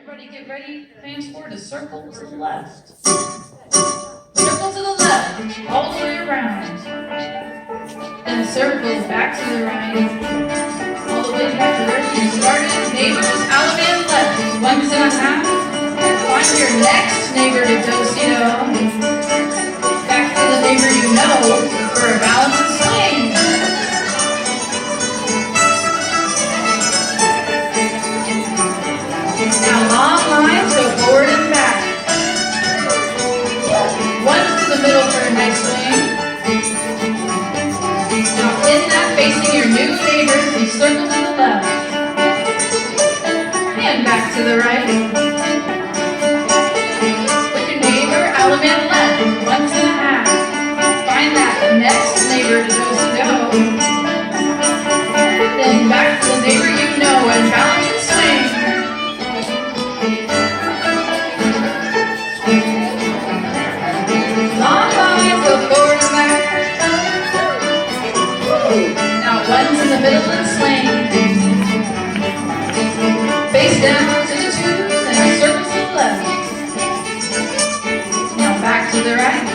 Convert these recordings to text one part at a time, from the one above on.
Everybody get ready, fans forward to circle to the left. Circle to the left, all the way around. Then circle back to the right. All the way back to where you started. Neighbors, out and left. 1.5. Find your next neighbor to do-si-do. Back to the neighbor you know for a balance and swing. Now long lines go forward and back. One to the middle for a nice swing. Now in that facing your new neighbor, you circle to the left. And back to the right. With your neighbor, Alabama left, 1.5. Find that next neighbor to do-si-do. Then back to the neighbor you know and balance and swing. Long lines go forward and back. Now one's in the middle and swing. Face down to the twos and circle to the left. Now back to the right.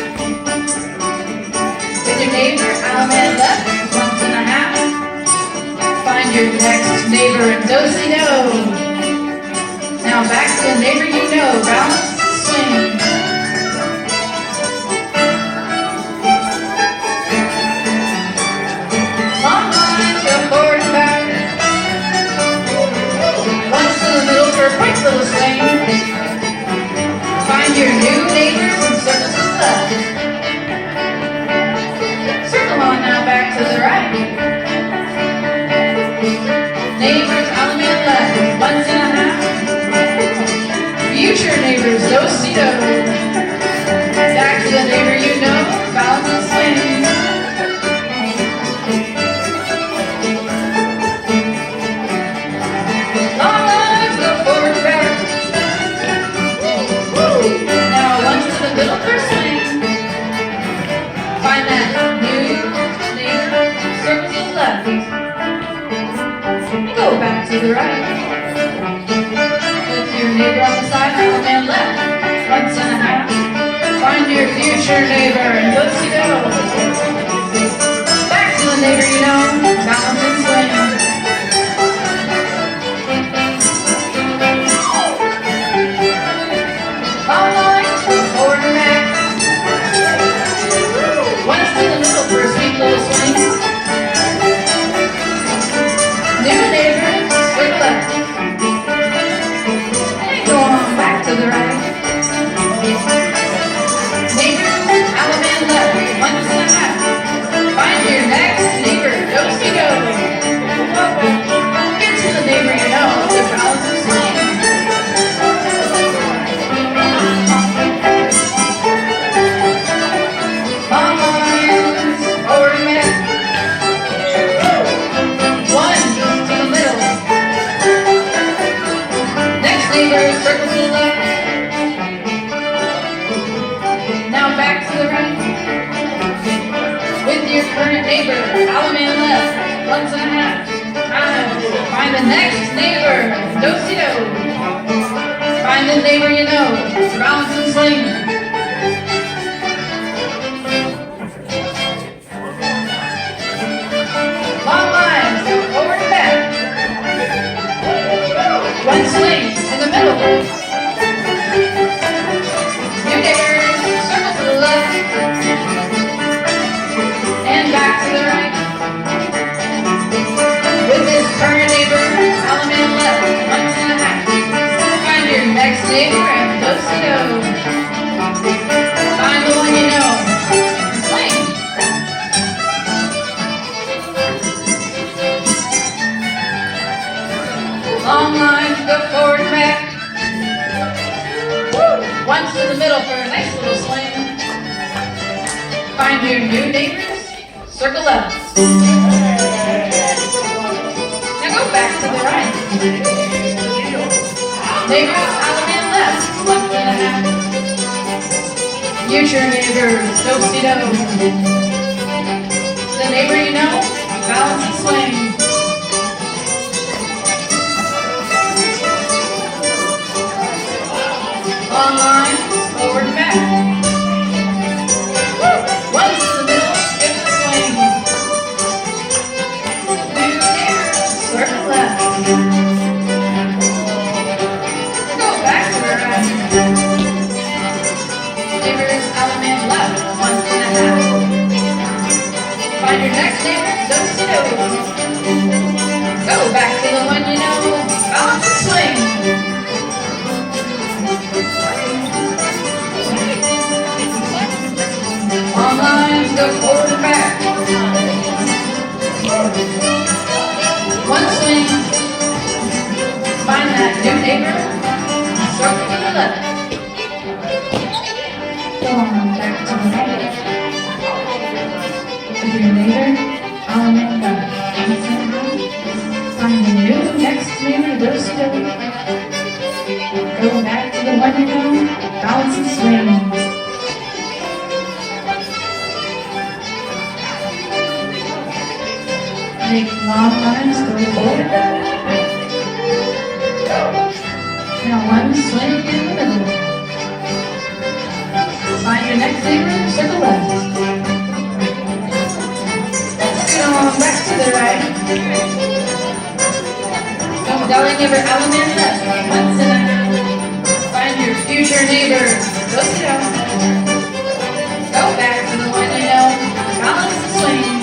With your neighbor, Alabama left, 1.5. Find your next neighbor and do-si-do. Now back to the neighbor you know, balance and swing. Long lines go forward and back. Once to the middle for a quick little swing. Find your new neighbors and circle to the left. Circle on now back to the right. Neighbors, Alabama left, 1.5. Future neighbors, do-si-do. Back to the neighbor you know, balance and swing. Long lines go forward and back. Now once to the middle for a swing. Find that new neighbor, circle to the left. Go back to the right. With your neighbor on the side, Alabama left, 1.5. Find your future neighbor and do-si-do. Back to the neighbor you know, balance and swing. Long lines go forward and back. Once to the middle for a sweet little swing. New neighbor, circle left. And go on back to the right. Neighbor, Alabama left, 1.5. Find your next neighbor, do-si-do. Get to the neighbor you know, to balance and swing. Long lines, forward and back. One to the middle. Next neighbor, circle to the left. Now back to the right. With your current neighbor, Alabama left, 1.5. Find the next neighbor, do-si-do. Find the neighbor you know, balance and swing. Long lines go forward and back. One swing in the middle. New neighbors, circle to the left. And back to the right. With this current neighbor, Alabama left, 1.5. Find your next neighbor and do-si-do. Find the one you know. Swing. Long lines go forward and back. Once to the middle for a nice little swing. Find your new neighbors, circle left. Now go back to the right. Neighbors, Alabama left, 1.5. Future neighbors, do-si-do. The neighbor you know, balance and swing. Long lines, forward and back. Once in the middle, give it a swing. New neighbors, circle left. Go back to the right. Neighbors, element left, 1.5. Find your next neighbor, do-si-do. Go back to the one you know, balance and swing. Long lines, go forward and back. One swing. Find that new neighbor, circle to the left. Go on back to the right. With your neighbor, element left. Find the new next neighbor, do-si-do. Go back to the one you know, balance and swing. Make long lines, go forward. Now one swing in the middle. Find your next neighbor, circle left. Go on back to the right. Dolly neighbor, element left, 1.5. Find your future neighbor, do-si-do. Go back to the one you know, balance and swing.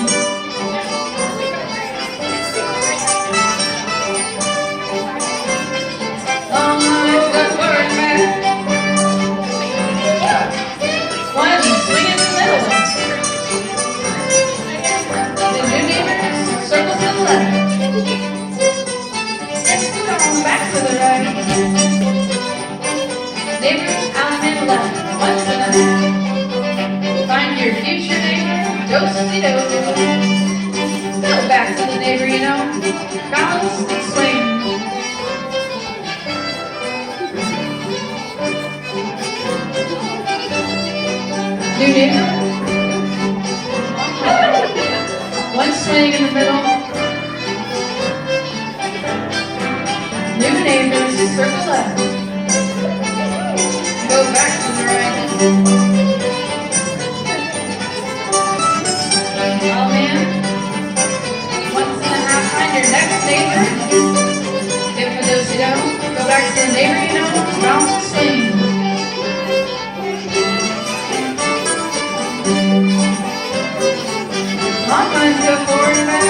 Long lines, go forward and back. One swing in the middle. The new neighbors, circle to the left. Back to the right. Neighbors, element left, 1.5. Find your future neighbor, do-si-do. Go back to the neighbor you know, balance and swing. New neighbor. One swing in the middle. New neighbors, circle left. Go back to the right. Oh man. 1.5, find your next neighbor. Give a do-si-do. Go back to the neighbor you know, bounce and swing. Long lines, go forward and back.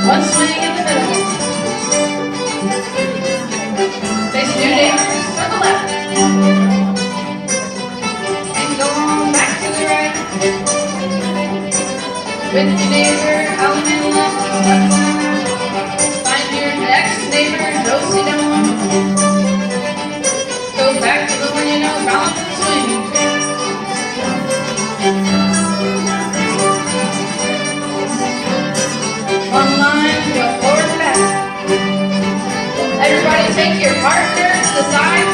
One swing in the middle. Face new neighbor, circle left. And go on back to the right. With your neighbor, element left, 1.5. Find your next neighbor, do-si-do. Go back to the one you know, balance and swing. Long lines, go forward and back. Everybody take your partner to the side.